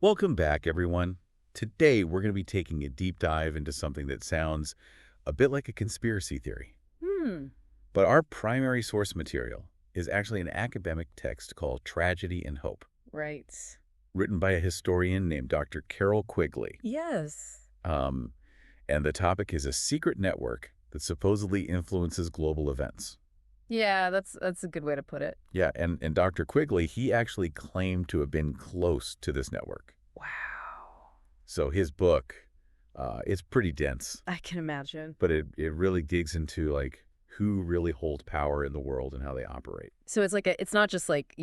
Welcome back, everyone. Today, we're going to be taking a deep dive into something that sounds a bit like a conspiracy theory. Hmm. But our primary source material is actually an academic text called Tragedy and Hope, Right. written by a historian named Dr. Carroll Quigley. Yes. Um, and the topic is a secret network that supposedly influences global events. Yeah, that's a good way to put it. Yeah, and Dr. Quigley, he actually claimed to have been close to this network. Wow. So his book, it's pretty dense. I can imagine. But it really digs into like who really holds power in the world and how they operate. So it's not just like,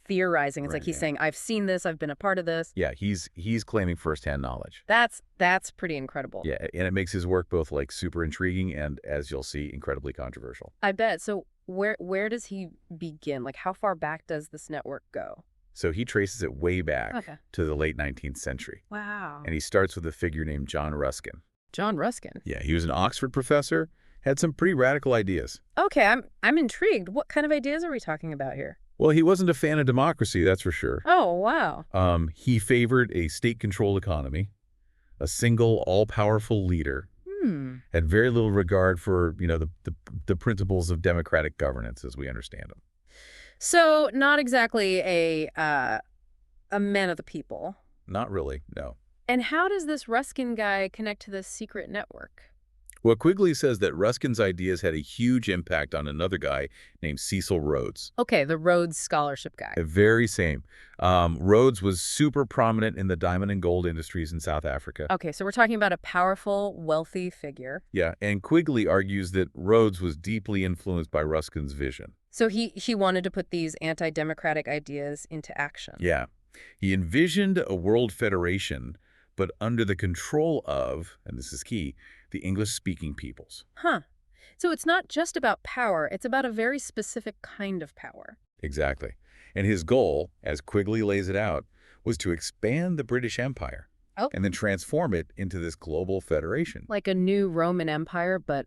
theorizing. It's like Right. he's Yeah. saying, I've seen this, I've been a part of this. Yeah, he's claiming firsthand knowledge. That's pretty incredible. Yeah, and it makes his work both like super intriguing and, as you'll see, incredibly controversial. I bet. So where does he begin? Like how far back does this network go? So he traces it way back Okay. to the late 19th century. Wow. And he starts with a figure named John Ruskin. John Ruskin. Yeah, he was an Oxford professor, had some pretty radical ideas. Okay, I'm intrigued. What kind of ideas are we talking about here? Well, he wasn't a fan of democracy, that's for sure. Oh, wow. He favored a state-controlled economy, a single, all-powerful leader, Hmm. had very little regard for, the principles of democratic governance as we understand them. So not exactly a man of the people. Not really, no. And how does this Ruskin guy connect to this secret network? Well, Quigley says that Ruskin's ideas had a huge impact on another guy named Cecil Rhodes. Okay, the Rhodes Scholarship guy. The very same. Rhodes was super prominent in the diamond and gold industries in South Africa. Okay, so we're talking about a powerful, wealthy figure. Yeah, and Quigley argues that Rhodes was deeply influenced by Ruskin's vision. So he wanted to put these anti-democratic ideas into action. Yeah. He envisioned a world federation, but under the control of, and this is key, the English-speaking peoples. Huh. So it's not just about power, it's about a very specific kind of power. Exactly. And his goal, as Quigley lays it out, was to expand the British Empire Oh. and then transform it into this global federation. Like a new Roman Empire, but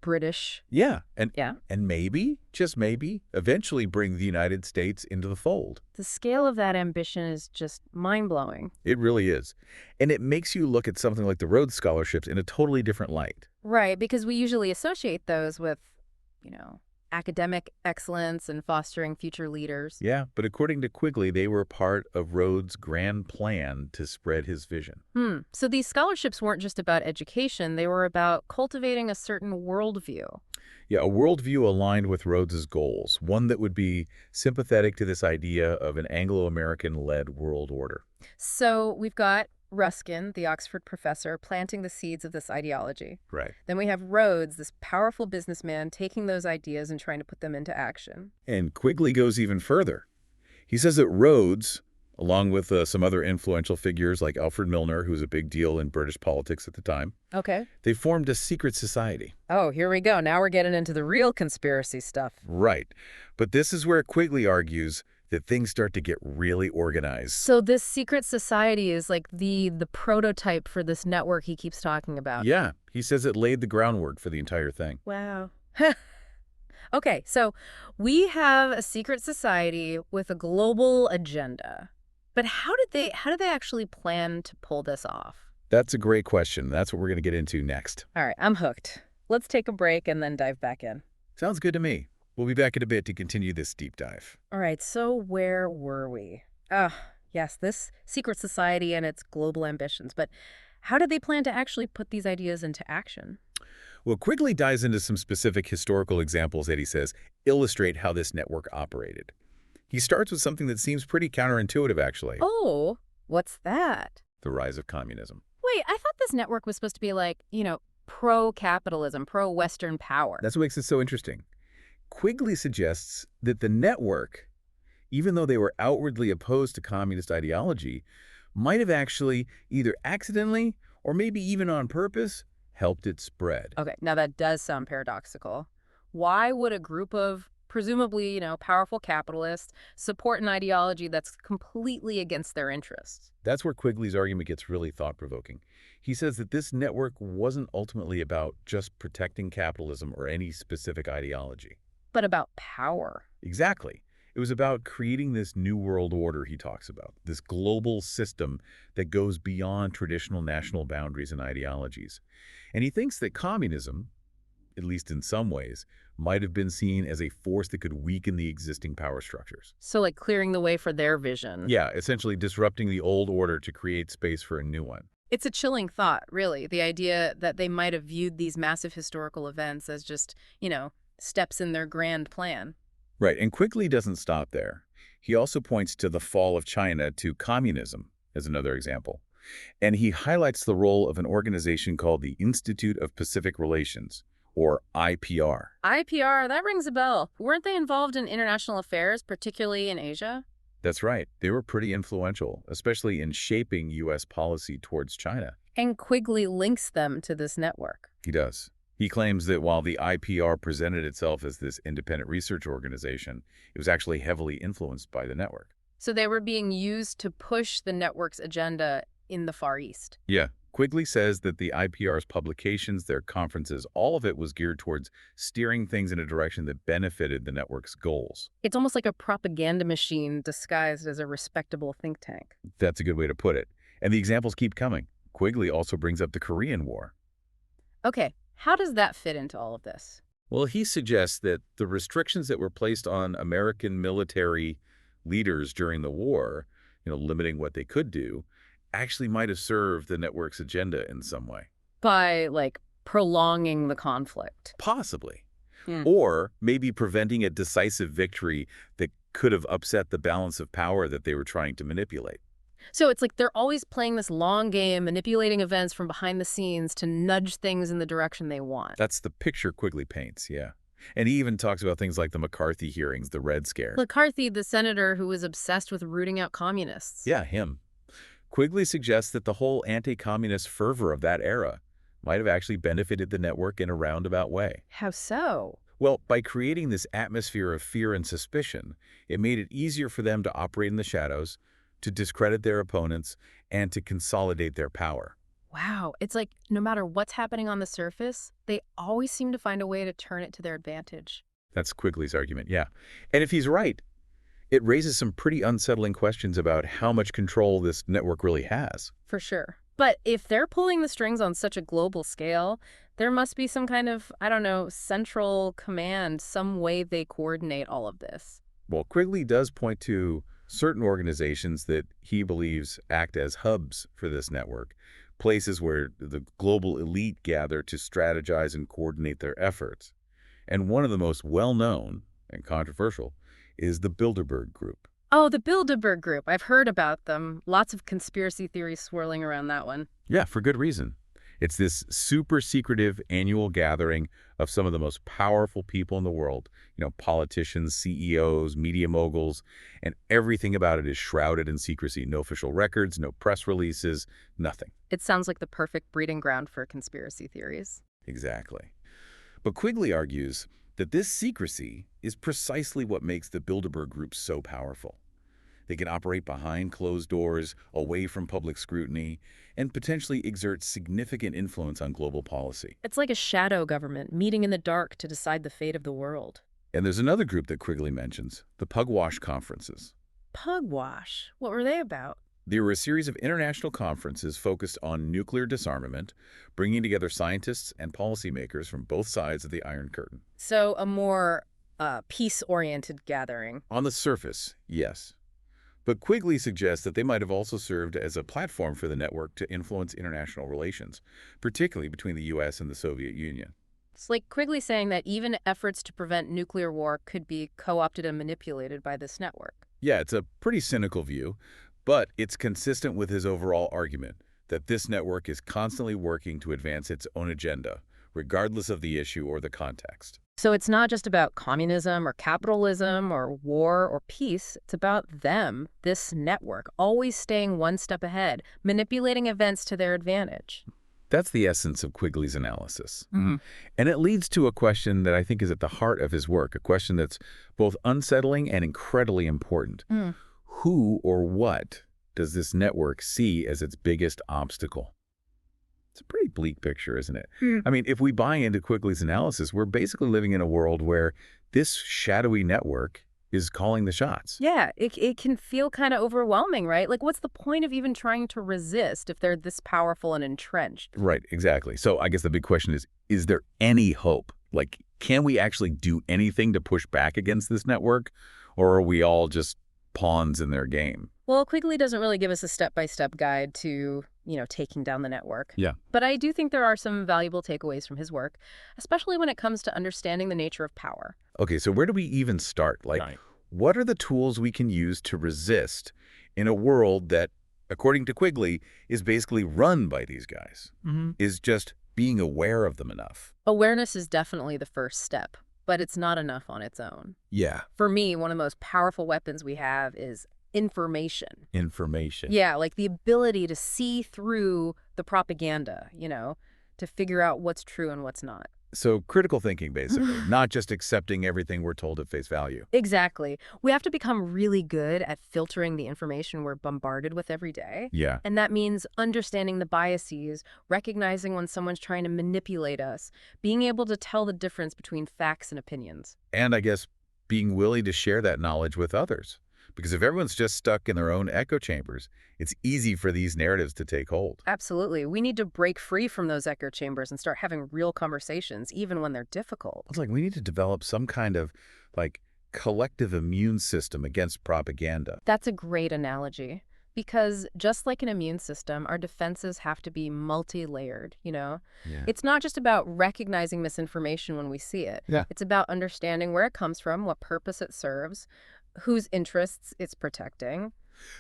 British. Yeah, Yeah. and maybe, just maybe, eventually bring the United States into the fold. The scale of that ambition is just mind-blowing. It really is. And it makes you look at something like the Rhodes Scholarships in a totally different light. Right, because we usually associate those with, academic excellence and fostering future leaders. Yeah, but according to Quigley, they were part of Rhodes' grand plan to spread his vision. So these scholarships weren't just about education, they were about cultivating a certain worldview. Yeah, a worldview aligned with Rhodes's goals, one that would be sympathetic to this idea of an Anglo-American-led world order. So we've got Ruskin, the Oxford professor, planting the seeds of this ideology. Right. Then we have Rhodes, this powerful businessman, taking those ideas and trying to put them into action. And Quigley goes even further. He says that Rhodes, along with some other influential figures like Alfred Milner, who was a big deal in British politics at the time, Okay. they formed a secret society. Oh, here we go. Now we're getting into the real conspiracy stuff. Right. But this is where Quigley argues that things start to get really organized. So this secret society is like the prototype for this network he keeps talking about. Yeah, he says it laid the groundwork for the entire thing. Wow. Okay, so we have a secret society with a global agenda. But how did they actually plan to pull this off? That's a great question. That's what we're going to get into next. All right, I'm hooked. Let's take a break and then dive back in. Sounds good to me. We'll be back in a bit to continue this deep dive. All right, so where were we? Yes, this secret society and its global ambitions. But how did they plan to actually put these ideas into action? Well, Quigley dives into some specific historical examples that he says illustrate how this network operated. He starts with something that seems pretty counterintuitive, actually. Oh, what's that? The rise of communism. Wait, I thought this network was supposed to be like, pro-capitalism, pro-Western power. That's what makes it so interesting. Quigley suggests that the network, even though they were outwardly opposed to communist ideology, might have actually either accidentally or maybe even on purpose helped it spread. Okay, now that does sound paradoxical. Why would a group of presumably, powerful capitalists support an ideology that's completely against their interests? That's where Quigley's argument gets really thought-provoking. He says that this network wasn't ultimately about just protecting capitalism or any specific ideology. But about power. Exactly. It was about creating this new world order he talks about, this global system that goes beyond traditional national boundaries and ideologies. And he thinks that communism, at least in some ways, might have been seen as a force that could weaken the existing power structures. So like clearing the way for their vision. Yeah, essentially disrupting the old order to create space for a new one. It's a chilling thought, really, the idea that they might have viewed these massive historical events as just, steps in their grand plan. Right, and Quigley doesn't stop there. He also points to the fall of China to communism as another example. And he highlights the role of an organization called the Institute of Pacific Relations, or IPR. IPR, that rings a bell. Weren't they involved in international affairs, particularly in Asia? That's right. They were pretty influential, especially in shaping U.S. policy towards China. And Quigley links them to this network. He does. He claims that while the IPR presented itself as this independent research organization, it was actually heavily influenced by the network. So they were being used to push the network's agenda in the Far East. Yeah. Quigley says that the IPR's publications, their conferences, all of it was geared towards steering things in a direction that benefited the network's goals. It's almost like a propaganda machine disguised as a respectable think tank. That's a good way to put it. And the examples keep coming. Quigley also brings up the Korean War. Okay, how does that fit into all of this? Well, he suggests that the restrictions that were placed on American military leaders during the war, limiting what they could do, actually might have served the network's agenda in some way. By, prolonging the conflict. Possibly. Hmm. Or maybe preventing a decisive victory that could have upset the balance of power that they were trying to manipulate. So it's like they're always playing this long game, manipulating events from behind the scenes to nudge things in the direction they want. That's the picture Quigley paints, yeah. And he even talks about things like the McCarthy hearings, the Red Scare. McCarthy, the senator who was obsessed with rooting out communists. Yeah, him. Quigley suggests that the whole anti-communist fervor of that era might have actually benefited the network in a roundabout way. How so? Well, by creating this atmosphere of fear and suspicion, it made it easier for them to operate in the shadows, to discredit their opponents, and to consolidate their power. Wow, it's like no matter what's happening on the surface, they always seem to find a way to turn it to their advantage. That's Quigley's argument, yeah. And if he's right, it raises some pretty unsettling questions about how much control this network really has. For sure. But if they're pulling the strings on such a global scale, there must be some kind of, central command, some way they coordinate all of this. Well, Quigley does point to certain organizations that he believes act as hubs for this network, places where the global elite gather to strategize and coordinate their efforts. And one of the most well-known and controversial is the Bilderberg Group. Oh, the Bilderberg Group. I've heard about them. Lots of conspiracy theories swirling around that one. Yeah, for good reason. It's this super secretive annual gathering of some of the most powerful people in the world, politicians, CEOs, media moguls, and everything about it is shrouded in secrecy. No official records, no press releases, nothing. It sounds like the perfect breeding ground for conspiracy theories. Exactly. But Quigley argues that this secrecy is precisely what makes the Bilderberg Group so powerful. They can operate behind closed doors, away from public scrutiny, and potentially exert significant influence on global policy. It's like a shadow government meeting in the dark to decide the fate of the world. And there's another group that Quigley mentions, the Pugwash Conferences. Pugwash? What were they about? They were a series of international conferences focused on nuclear disarmament, bringing together scientists and policymakers from both sides of the Iron Curtain. So a more peace-oriented gathering. On the surface, yes. But Quigley suggests that they might have also served as a platform for the network to influence international relations, particularly between the U.S. and the Soviet Union. It's like Quigley saying that even efforts to prevent nuclear war could be co-opted and manipulated by this network. Yeah, it's a pretty cynical view, but it's consistent with his overall argument that this network is constantly working to advance its own agenda, regardless of the issue or the context. So it's not just about communism or capitalism or war or peace. It's about them, this network, always staying one step ahead, manipulating events to their advantage. That's the essence of Quigley's analysis. Mm-hmm. And it leads to a question that I think is at the heart of his work, a question that's both unsettling and incredibly important. Who or what does this network see as its biggest obstacle? It's a pretty bleak picture, isn't it? I mean, if we buy into Quigley's analysis, we're basically living in a world where this shadowy network is calling the shots. Yeah, it can feel kind of overwhelming, right? Like, what's the point of even trying to resist if they're this powerful and entrenched? Right, exactly. So I guess the big question is there any hope? Like, can we actually do anything to push back against this network? Or are we all just pawns in their game? Well, Quigley doesn't really give us a step-by-step guide to, taking down the network. Yeah. But I do think there are some valuable takeaways from his work, especially when it comes to understanding the nature of power. Okay, so where do we even start? Like, Right. what are the tools we can use to resist in a world that, according to Quigley, is basically run by these guys? Is just being aware of them enough? Awareness is definitely the first step, but it's not enough on its own. Yeah. For me, one of the most powerful weapons we have is information. Information. Yeah, like the ability to see through the propaganda, to figure out what's true and what's not. So critical thinking, basically, not just accepting everything we're told at face value. Exactly. We have to become really good at filtering the information we're bombarded with every day. Yeah. And that means understanding the biases, recognizing when someone's trying to manipulate us, being able to tell the difference between facts and opinions. And I guess being willing to share that knowledge with others. Because if everyone's just stuck in their own echo chambers, it's easy for these narratives to take hold. Absolutely. We need to break free from those echo chambers and start having real conversations, even when they're difficult. It's like we need to develop some kind of, like, collective immune system against propaganda. That's a great analogy. Because just like an immune system, our defenses have to be multi-layered, Yeah. It's not just about recognizing misinformation when we see it. Yeah. It's about understanding where it comes from, what purpose it serves, whose interests it's protecting.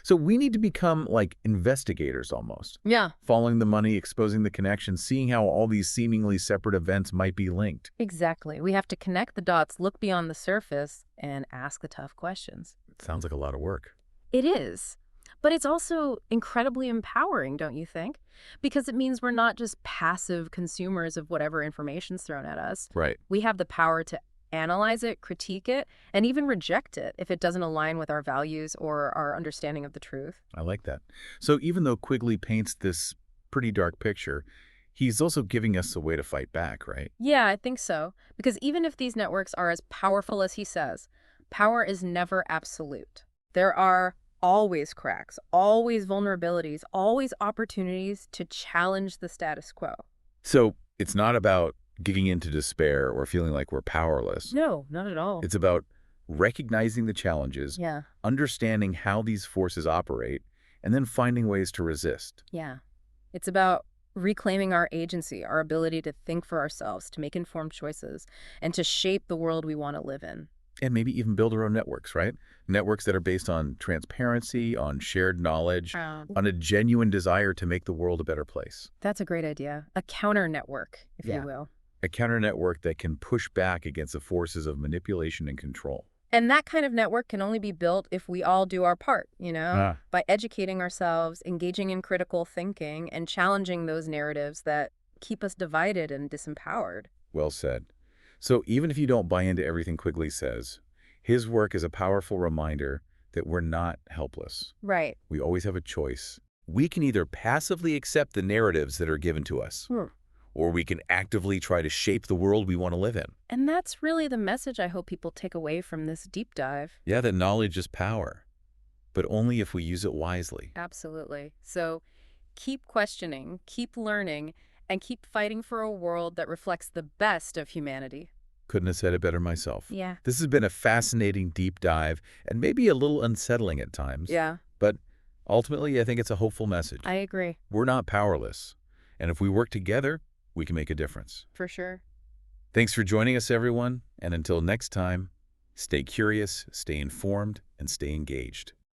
So we need to become like investigators almost, Yeah, following the money, exposing the connections, seeing how all these seemingly separate events might be linked. exactly. We have to connect the dots, look beyond the surface, and ask the tough questions. It sounds like a lot of work. It is. But it's also incredibly empowering, don't you think? Because it means we're not just passive consumers of whatever information's thrown at us. Right. We have the power to analyze it, critique it, and even reject it if it doesn't align with our values or our understanding of the truth. I like that. So even though Quigley paints this pretty dark picture, he's also giving us a way to fight back, right? Yeah, I think so. Because even if these networks are as powerful as he says, power is never absolute. There are always cracks, always vulnerabilities, always opportunities to challenge the status quo. So it's not about getting into despair or feeling like we're powerless. No, not at all. It's about recognizing the challenges, Yeah, understanding how these forces operate, and then finding ways to resist. yeah. It's about reclaiming our agency, our ability to think for ourselves, to make informed choices, and to shape the world we want to live in. And maybe even build our own networks, right? Networks that are based on transparency, on shared knowledge, on a genuine desire to make the world a better place. That's a great idea. A counter network, if Yeah. you will. A counter network that can push back against the forces of manipulation and control. And that kind of network can only be built if we all do our part, by educating ourselves, engaging in critical thinking, and challenging those narratives that keep us divided and disempowered. Well said. So even if you don't buy into everything Quigley says, his work is a powerful reminder that we're not helpless. Right. We always have a choice. We can either passively accept the narratives that are given to us, or we can actively try to shape the world we want to live in. And that's really the message I hope people take away from this deep dive. Yeah, that knowledge is power, but only if we use it wisely. Absolutely. So keep questioning, keep learning, and keep fighting for a world that reflects the best of humanity. Couldn't have said it better myself. Yeah. This has been a fascinating deep dive and maybe a little unsettling at times. Yeah, But ultimately, I think it's a hopeful message. I agree. We're not powerless. And if we work together, we can make a difference. For sure. Thanks for joining us, everyone. And until next time, stay curious, stay informed, and stay engaged.